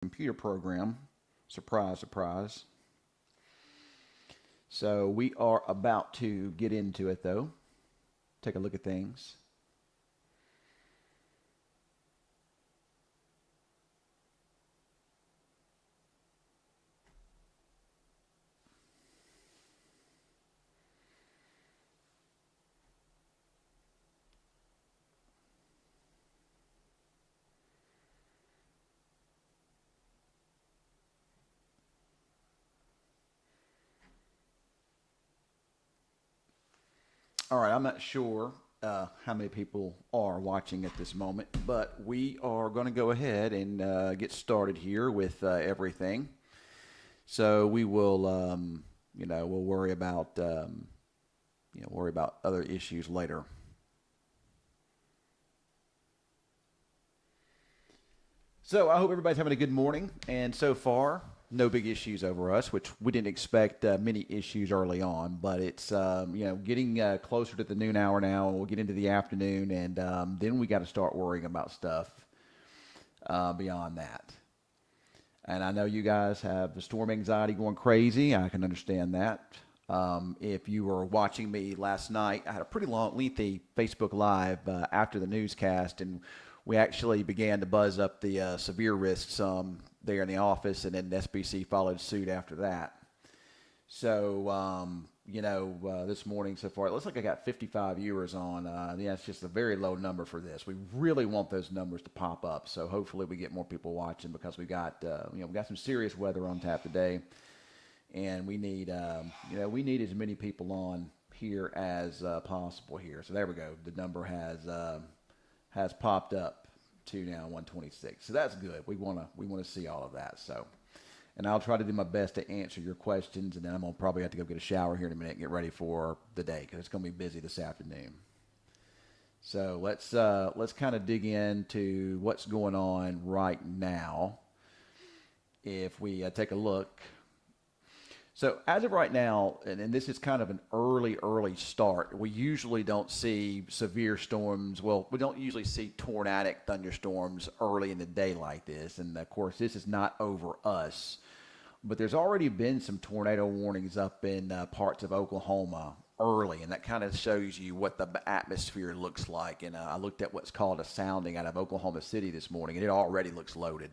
computer program. Surprise, surprise. So we are about to get into it though. Take a look at things. All right, I'm not sure how many people are watching at this moment, but we are going to go ahead and get started here with everything. So we will, we'll worry about other issues later. So I hope everybody's having a good morning. And so far, no big issues over us, which we didn't expect many issues early on. But it's getting closer to the noon hour now, and we'll get into the afternoon, and then we got to start worrying about stuff beyond that. And I know you guys have the storm anxiety going crazy. I can understand that. If you were watching me last night, I had a pretty long, lengthy Facebook Live after the newscast, and we actually began to buzz up the severe risks there in the office, and then SBC followed suit after that. So, this morning so far, it looks like I got 55 viewers on. Yeah, it's just a very low number for this. We really want those numbers to pop up. So hopefully we get more people watching because we got some serious weather on tap today, and we need as many people on here as possible here. So there we go. The number has popped up to now 126. So that's good. We want to see all of that. So, and I'll try to do my best to answer your questions, and then I'm gonna probably have to go get a shower here in a minute and get ready for the day because it's gonna be busy this afternoon. So let's kind of dig into what's going on right now. If we take a look. So as of right now, and this is kind of an early start, we usually don't see severe storms. Well, we don't usually see tornadic thunderstorms early in the day like this. And of course, this is not over us. But there's already been some tornado warnings up in parts of Oklahoma early. And that kind of shows you what the atmosphere looks like. And I looked at what's called a sounding out of Oklahoma City this morning, and it already looks loaded.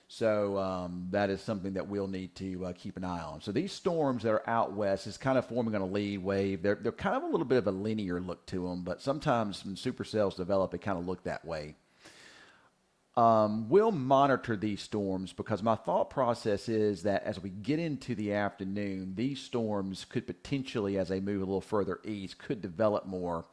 So that is something that we'll need to keep an eye on. So these storms that are out west is kind of forming on a lead wave. They're kind of a little bit of a linear look to them, but sometimes when supercells develop, they kind of look that way. We'll monitor these storms because my thought process is that as we get into the afternoon, these storms could potentially, as they move a little further east, could develop more.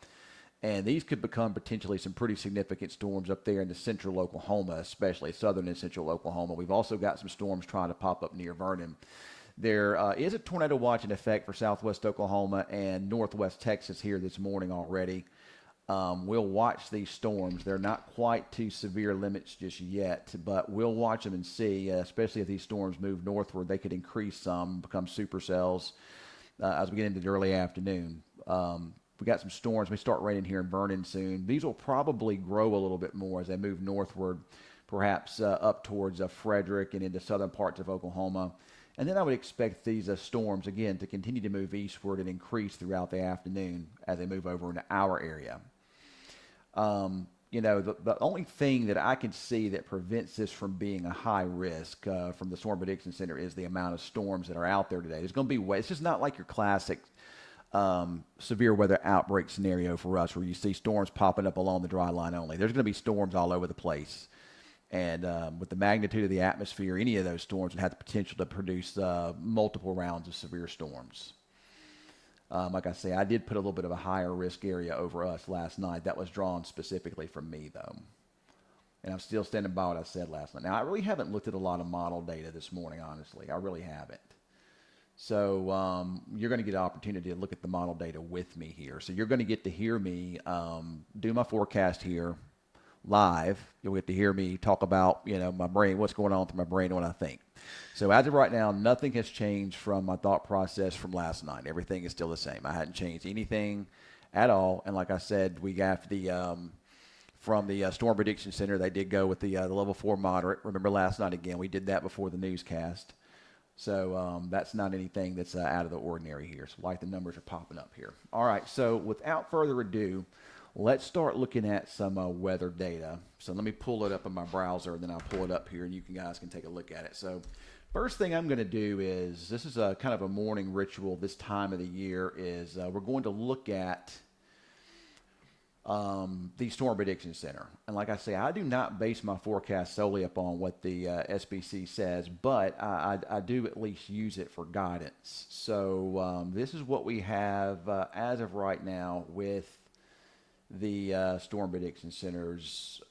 And these could become potentially some pretty significant storms up there in the central Oklahoma, especially southern and central Oklahoma. We've also got some storms trying to pop up near Vernon. There is a tornado watch in effect for southwest Oklahoma and northwest Texas here this morning already. We'll watch these storms. They're not quite to severe limits just yet, but we'll watch them and see, especially if these storms move northward, they could increase some, become supercells as we get into the early afternoon. We got some storms. We start raining here in Vernon soon. These will probably grow a little bit more as they move northward, perhaps up towards Frederick and into southern parts of Oklahoma. And then I would expect these storms, again, to continue to move eastward and increase throughout the afternoon as they move over into our area. The only thing that I can see that prevents this from being a high risk from the Storm Prediction Center is the amount of storms that are out there today. There's going to be, it's just not like your classic severe weather outbreak scenario for us where you see storms popping up along the dry line only. There's going to be storms all over the place. And with the magnitude of the atmosphere, any of those storms would have the potential to produce multiple rounds of severe storms. Like I say, I did put a little bit of a higher risk area over us last night. That was drawn specifically from me, though. And I'm still standing by what I said last night. Now, I really haven't looked at a lot of model data this morning, honestly. I really haven't. So you're going to get an opportunity to look at the model data with me here. So you're going to get to hear me do my forecast here live. You'll get to hear me talk about, my brain, what's going on through my brain and what I think. So as of right now, nothing has changed from my thought process from last night. Everything is still the same. I hadn't changed anything at all. And like I said, we got the from the Storm Prediction Center. They did go with the level 4 moderate. Remember last night again, we did that before the newscast. So that's not anything that's out of the ordinary here. So like the numbers are popping up here. All right, so without further ado, let's start looking at some weather data. So let me pull it up in my browser, and then I'll pull it up here, and you guys can take a look at it. So first thing I'm going to do is, this is a kind of a morning ritual this time of the year, is we're going to look at the Storm Prediction Center. And like I say, I do not base my forecast solely upon what the SPC says, but I do at least use it for guidance. So this is what we have as of right now with the Storm Prediction Center's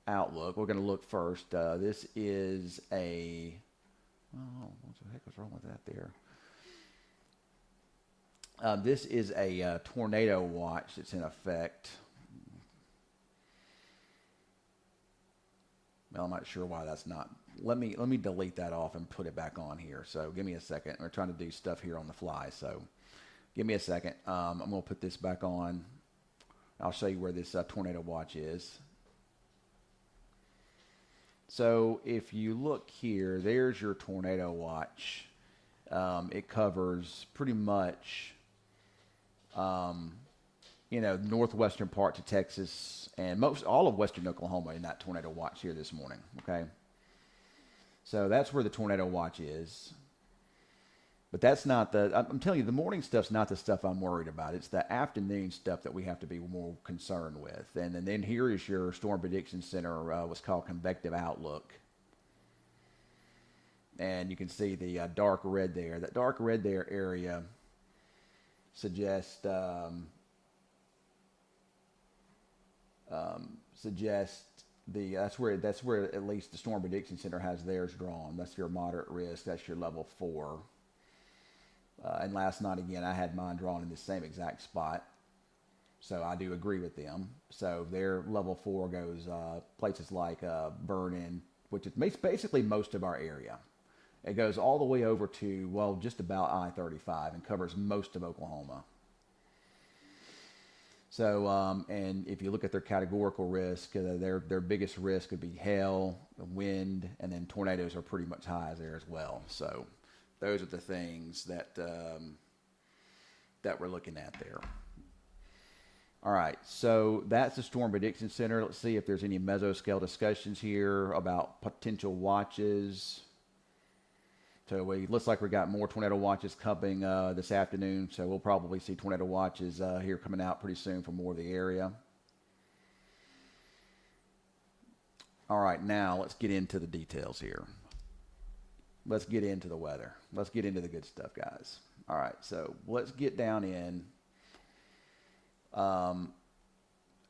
outlook. We're going to look first. This is a, oh, what the heck was wrong with that there? This is a tornado watch that's in effect. Well, I'm not sure why that's not. Let me delete that off and put it back on here. So give me a second. We're trying to do stuff here on the fly. So give me a second. I'm going to put this back on. I'll show you where this tornado watch is. So if you look here, there's your tornado watch. It covers pretty much, northwestern parts of Texas and all of western Oklahoma in that tornado watch here this morning. Okay. So that's where the tornado watch is. But that's not I'm telling you, the morning stuff's not the stuff I'm worried about. It's the afternoon stuff that we have to be more concerned with. And then here is your Storm Prediction Center, what's called convective outlook. And you can see the dark red there. That dark red there area suggests that's where at least the Storm Prediction Center has theirs drawn. That's your moderate risk. That's your level 4. And last night again, I had mine drawn in the same exact spot. So I do agree with them. So their level 4 goes places like Vernon, which is basically most of our area. It goes all the way over to, well, just about I-35 and covers most of Oklahoma. So, and if you look at their categorical risk, their biggest risk would be hail, wind, and then tornadoes are pretty much high there as well. So those are the things that that we're looking at there. All right, so that's the Storm Prediction Center. Let's see if there's any mesoscale discussions here about potential watches. So it looks like we got more tornado watches coming this afternoon. So we'll probably see tornado watches here coming out pretty soon for more of the area. All right, now let's get into the details here. Let's get into the weather. Let's get into the good stuff, guys. All right, so let's get down in.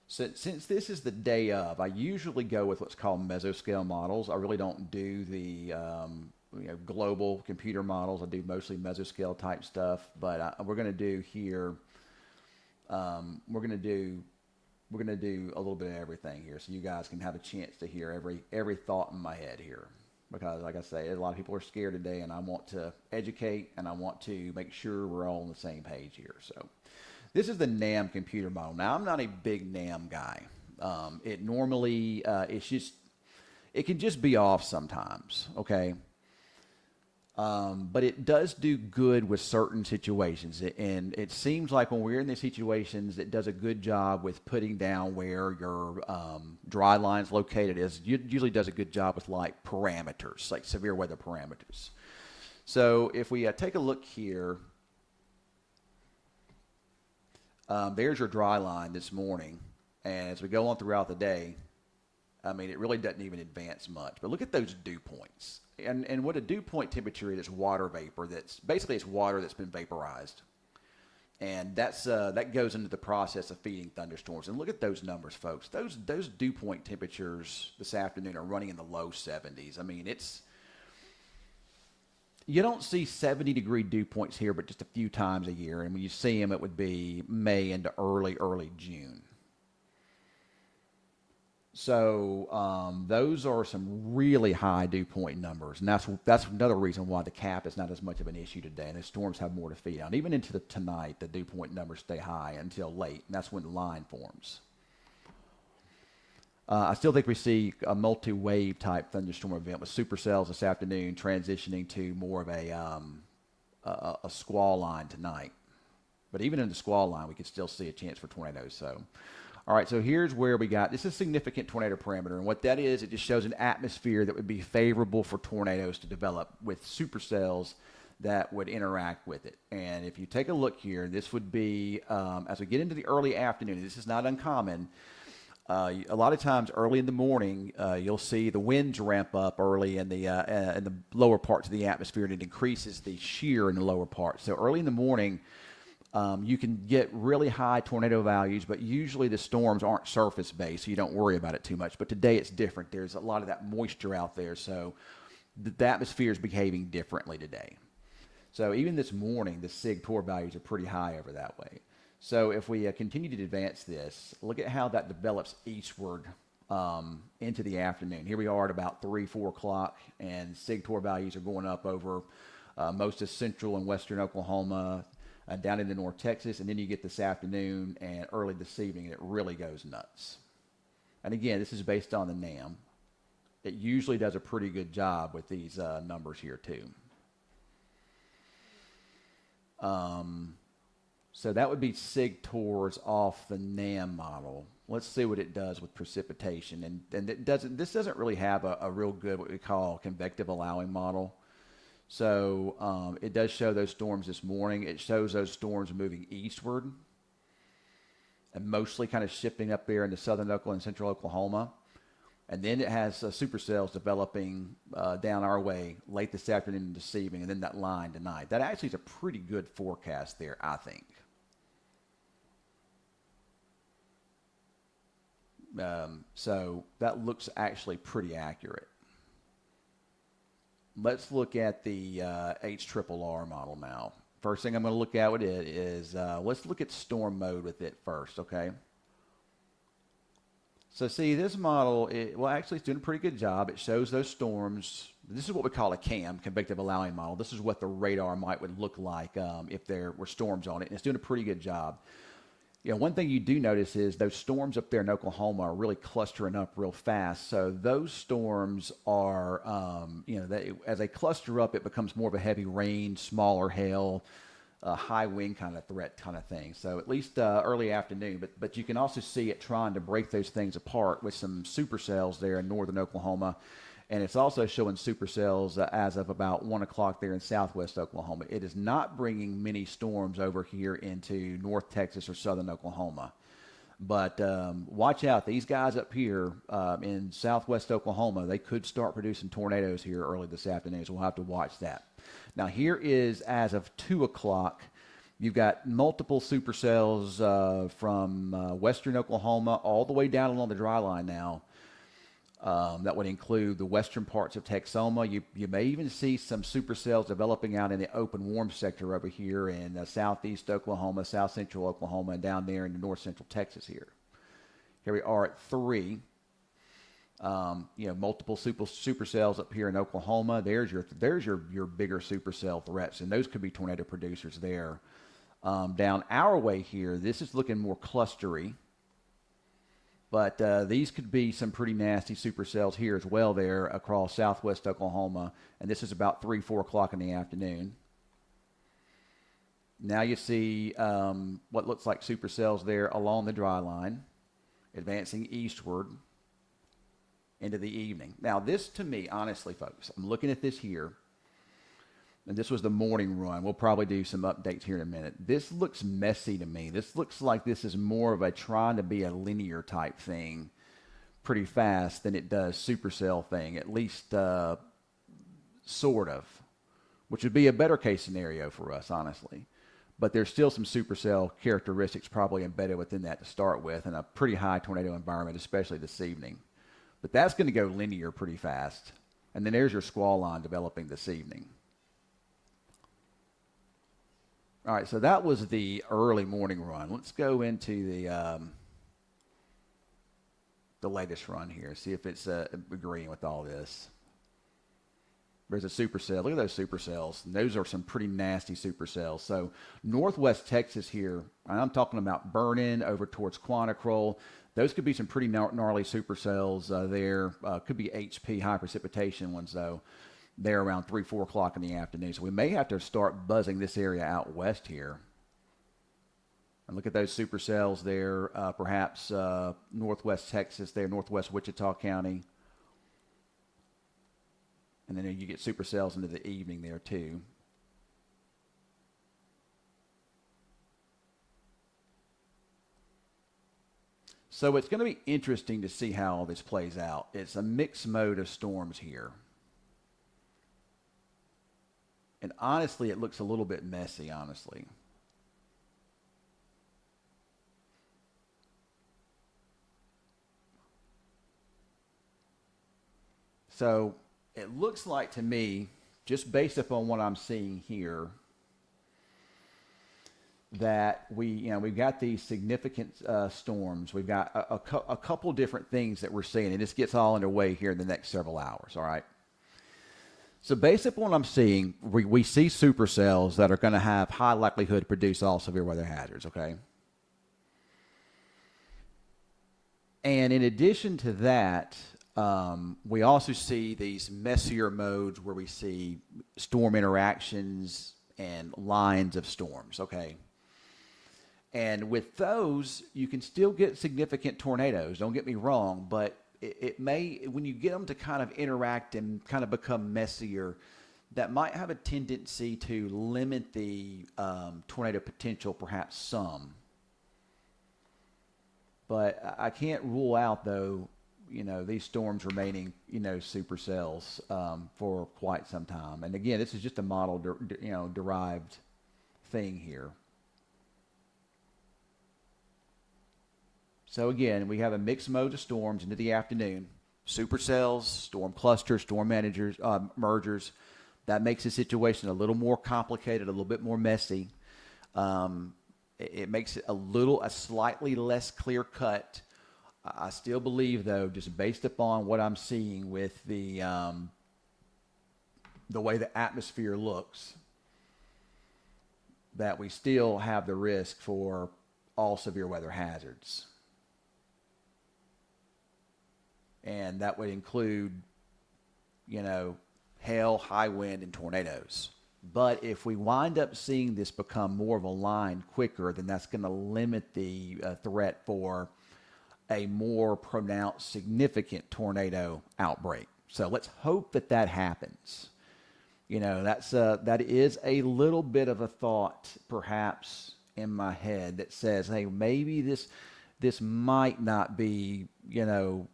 Since this is the day of, I usually go with what's called mesoscale models. I really don't do the global computer models. I do mostly mesoscale type stuff, but we're going to do here. We're going to do a little bit of everything here, so you guys can have a chance to hear every thought in my head here. Because, like I say, a lot of people are scared today, and I want to educate, and I want to make sure we're all on the same page here. So, this is the NAM computer model. Now, I'm not a big NAM guy. It normally, it can just be off sometimes, okay? But it does do good with certain situations. And it seems like when we're in these situations, it does a good job with putting down where your dry line's located. It usually does a good job with like parameters, like severe weather parameters. So if we take a look here, there's your dry line this morning. And as we go on throughout the day, I mean, it really doesn't even advance much. But look at those dew points. And what a dew point temperature is water vapor. That's basically it's water that's been vaporized. And that goes into the process of feeding thunderstorms. And look at those numbers, folks. Those dew point temperatures this afternoon are running in the low 70s. I mean, you don't see 70-degree dew points here but just a few times a year. And when you see them, it would be May into early June. So those are some really high dew point numbers, and that's another reason why the cap is not as much of an issue today. And the storms have more to feed on. Even into tonight, the dew point numbers stay high until late, and that's when the line forms. I still think we see a multi-wave type thunderstorm event with supercells this afternoon, transitioning to more of a squall line tonight. But even in the squall line, we could still see a chance for tornadoes. So, all right, so here's where we got, this is significant tornado parameter. And what that is, it just shows an atmosphere that would be favorable for tornadoes to develop with supercells that would interact with it. And if you take a look here, this would be, as we get into the early afternoon, this is not uncommon. A lot of times early in the morning, you'll see the winds ramp up early in the lower parts of the atmosphere, and it increases the shear in the lower parts. So early in the morning, you can get really high tornado values, but usually the storms aren't surface-based, so you don't worry about it too much. But today it's different. There's a lot of that moisture out there, so the atmosphere is behaving differently today. So even this morning, the SIG TOR values are pretty high over that way. So if we continue to advance this, look at how that develops eastward into the afternoon. Here we are at about 3, 4 o'clock, and SIG TOR values are going up over most of central and western Oklahoma, down into North Texas, and then you get this afternoon and early this evening, and it really goes nuts. And again, this is based on the NAM. It usually does a pretty good job with these numbers here too. So that would be SIG TORs off the NAM model. Let's see what it does with precipitation. And this doesn't really have a real good, what we call convective allowing model. So it does show those storms this morning. It shows those storms moving eastward and mostly kind of shifting up there into southern Oklahoma and central Oklahoma. And then it has supercells developing down our way late this afternoon and this evening, and then that line tonight. That actually is a pretty good forecast there, I think. So that looks actually pretty accurate. Let's look at the HRRR model now. First thing I'm going to look at with it is, let's look at storm mode with it first, okay? So see, this model, actually it's doing a pretty good job. It shows those storms. This is what we call a CAM, convective allowing model. This is what the radar would look like if there were storms on it, and it's doing a pretty good job. You know, one thing you do notice is those storms up there in Oklahoma are really clustering up real fast. So those storms are, as they cluster up, it becomes more of a heavy rain, smaller hail, high wind kind of threat kind of thing. So at least early afternoon, but you can also see it trying to break those things apart with some supercells there in northern Oklahoma. And it's also showing supercells as of about 1 o'clock there in southwest Oklahoma. It is not bringing many storms over here into North Texas or southern Oklahoma. But watch out. These guys up here in southwest Oklahoma, they could start producing tornadoes here early this afternoon, so we'll have to watch that. Now, here is as of 2 o'clock. You've got multiple supercells from western Oklahoma all the way down along the dry line now. That would include the western parts of Texoma. You may even see some supercells developing out in the open warm sector over here in southeast Oklahoma, south central Oklahoma, and down there in the north central Texas here. Here we are at 3. Multiple supercells up here in Oklahoma. There's your bigger supercell threats, and those could be tornado producers there. Down our way here, this is looking more clustery. But these could be some pretty nasty supercells here as well there across southwest Oklahoma. And this is about 3, 4 o'clock in the afternoon. Now you see what looks like supercells there along the dry line, advancing eastward into the evening. Now this, to me, honestly, folks, I'm looking at this here. And this was the morning run. We'll probably do some updates here in a minute. This looks messy to me. This looks like this is more of a trying to be a linear type thing pretty fast than it does supercell thing, at least sort of, which would be a better case scenario for us, honestly. But there's still some supercell characteristics probably embedded within that to start with, and a pretty high tornado environment, especially this evening. But that's going to go linear pretty fast. And then there's your squall line developing this evening. All right, so that was the early morning run. Let's go into the latest run here, see if it's agreeing with all this. There's a supercell. Look at those supercells. Those are some pretty nasty supercells. So northwest Texas here, and I'm talking about burn-in over towards Quantico. Those could be some pretty gnarly supercells there. Could be HP high precipitation ones though. They're around 3, 4 o'clock in the afternoon. So we may have to start buzzing this area out west here. And look at those supercells there, perhaps northwest Texas there, northwest Wichita County. And then you get supercells into the evening there too. So it's going to be interesting to see how all this plays out. It's a mixed mode of storms here. And honestly, it looks a little bit messy, honestly. So it looks like to me, just based upon what I'm seeing here, that we've got these significant storms. We've got a couple different things that we're seeing, and this gets all underway here in the next several hours. All right. So based upon what I'm seeing, we see supercells that are going to have high likelihood to produce all severe weather hazards. Okay. And in addition to that, we also see these messier modes where we see storm interactions and lines of storms, okay? And with those, you can still get significant tornadoes, don't get me wrong, but it may, when you get them to kind of interact and kind of become messier, that might have a tendency to limit the tornado potential perhaps some. But I can't rule out, though, these storms remaining, supercells for quite some time. And again, this is just a model, derived thing here. So again, we have a mixed mode of storms into the afternoon. Supercells, storm clusters, storm mergers. That makes the situation a little more complicated, a little bit more messy. It makes it a slightly less clear cut. I still believe, though, just based upon what I'm seeing with the way the atmosphere looks, that we still have the risk for all severe weather hazards. And that would include, hail, high wind, and tornadoes. But if we wind up seeing this become more of a line quicker, then that's going to limit the threat for a more pronounced, significant tornado outbreak. So let's hope that happens. That is a little bit of a thought, perhaps, in my head that says, hey, maybe this might not be, that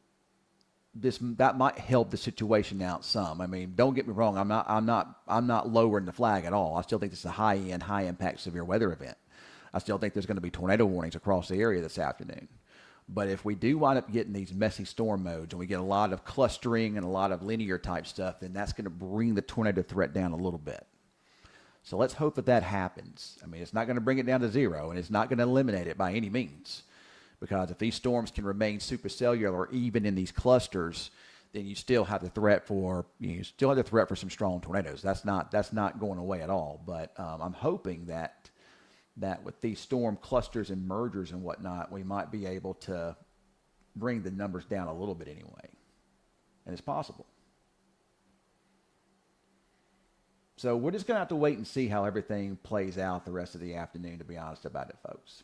might help the situation out some. I mean, don't get me wrong. I'm not lowering the flag at all. I still think this is a high-end, high-impact severe weather event. I still think there's going to be tornado warnings across the area this afternoon. But if we do wind up getting these messy storm modes and we get a lot of clustering and a lot of linear type stuff, then that's going to bring the tornado threat down a little bit. So let's hope that happens. I mean, it's not going to bring it down to zero, and it's not going to eliminate it by any means. Because if these storms can remain supercellular or even in these clusters, then you still have the threat for some strong tornadoes. That's not going away at all. But I'm hoping that with these storm clusters and mergers and whatnot, we might be able to bring the numbers down a little bit anyway. And it's possible. So we're just going to have to wait and see how everything plays out the rest of the afternoon, to be honest about it, folks.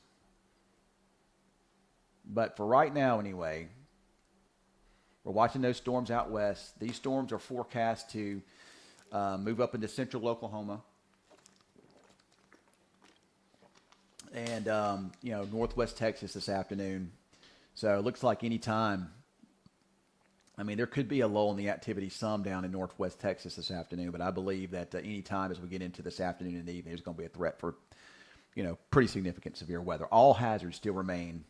But for right now, anyway, we're watching those storms out west. These storms are forecast to move up into central Oklahoma and, northwest Texas this afternoon. So it looks like any time. I mean, there could be a lull in the activity some down in northwest Texas this afternoon, but I believe that any time as we get into this afternoon and evening, there's going to be a threat for, pretty significant severe weather. All hazards still remain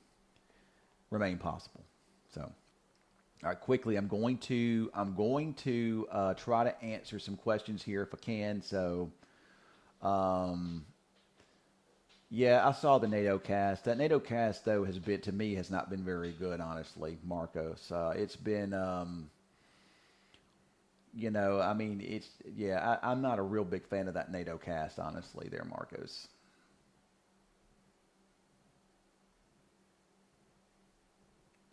possible. So, all right, quickly, I'm going to try to answer some questions here if I can. So, yeah, I saw the NATO cast. That NATO cast, though, has not been very good, honestly, Marcos. It's been, I mean, yeah, I'm not a real big fan of that NATO cast, honestly, there, Marcos.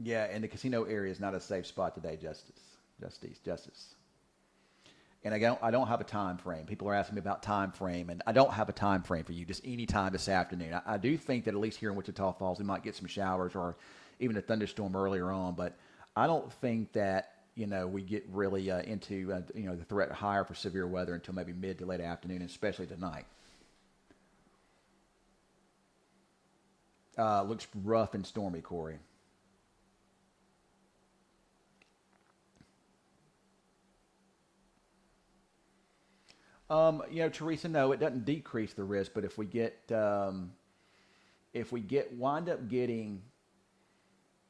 Yeah, and the casino area is not a safe spot today, Justice. And I don't have a time frame. People are asking me about time frame, and I don't have a time frame for you. Just any time this afternoon. I do think that at least here in Wichita Falls, we might get some showers or even a thunderstorm earlier on. But I don't think that we get really into the threat higher for severe weather until maybe mid to late afternoon, especially tonight. Looks rough and stormy, Corey. Teresa, no, it doesn't decrease the risk, but if we wind up getting,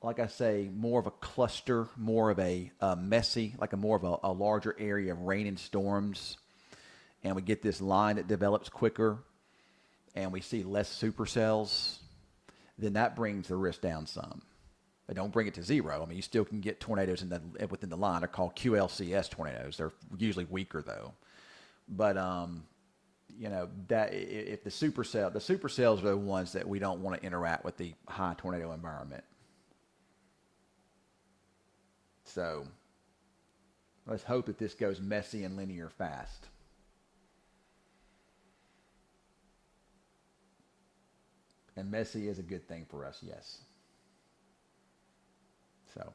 like I say, more of a cluster, more of a messy, like a more of a larger area of rain and storms, and we get this line that develops quicker, and we see less supercells, then that brings the risk down some. But don't bring it to zero. I mean, you still can get tornadoes within the line. They're called QLCS tornadoes. They're usually weaker though. But that if the supercells are the ones that we don't want to interact with the high tornado environment. So let's hope that this goes messy and linear fast. And messy is a good thing for us, yes. So,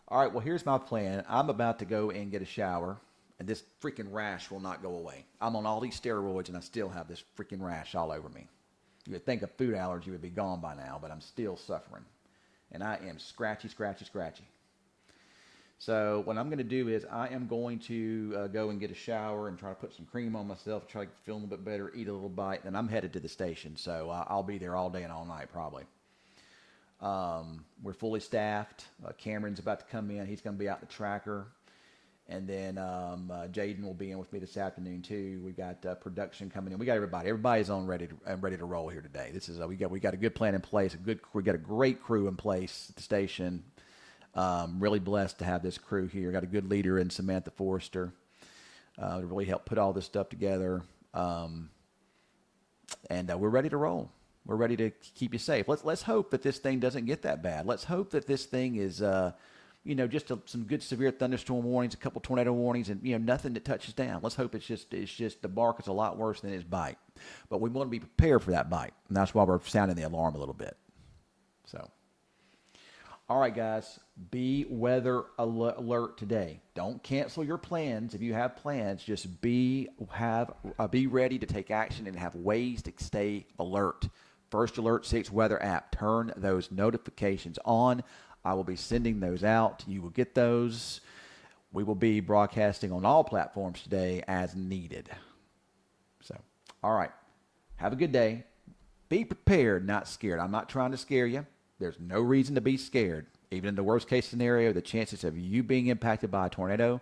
all right, well, here's my plan. I'm about to go and get a shower, and this freaking rash will not go away. I'm on all these steroids, and I still have this freaking rash all over me. You would think a food allergy would be gone by now, but I'm still suffering. And I am scratchy, scratchy, scratchy. So what I'm going to do is I am going to go and get a shower and try to put some cream on myself, try to feel a little bit better, eat a little bite, and I'm headed to the station. So I'll be there all day and all night probably. We're fully staffed. Cameron's about to come in. He's going to be out in the tracker. And then Jaden will be in with me this afternoon too. We got production coming in. We got everybody. Everybody's on ready to roll here today. This is we got a good plan in place. We got a great crew in place at the station. Really blessed to have this crew here. Got a good leader in Samantha Forrester to really help put all this stuff together. And we're ready to roll. We're ready to keep you safe. Let's hope that this thing doesn't get that bad. Let's hope that this thing is, just some good severe thunderstorm warnings, a couple tornado warnings, and nothing that touches down. Let's hope it's just the bark is a lot worse than its bite. But we want to be prepared for that bite, and that's why we're sounding the alarm a little bit. So, all right, guys, be weather alert today. Don't cancel your plans. If you have plans, just be ready to take action and have ways to stay alert. First Alert 6 weather app. Turn those notifications on. I will be sending those out. You will get those. We will be broadcasting on all platforms today as needed. So, all right. Have a good day. Be prepared, not scared. I'm not trying to scare you. There's no reason to be scared. Even in the worst case scenario, the chances of you being impacted by a tornado,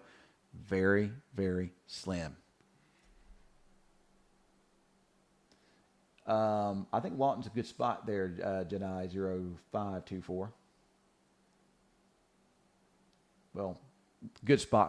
very, very slim. I think Walton's a good spot there, Jedi 0524. Well, good spot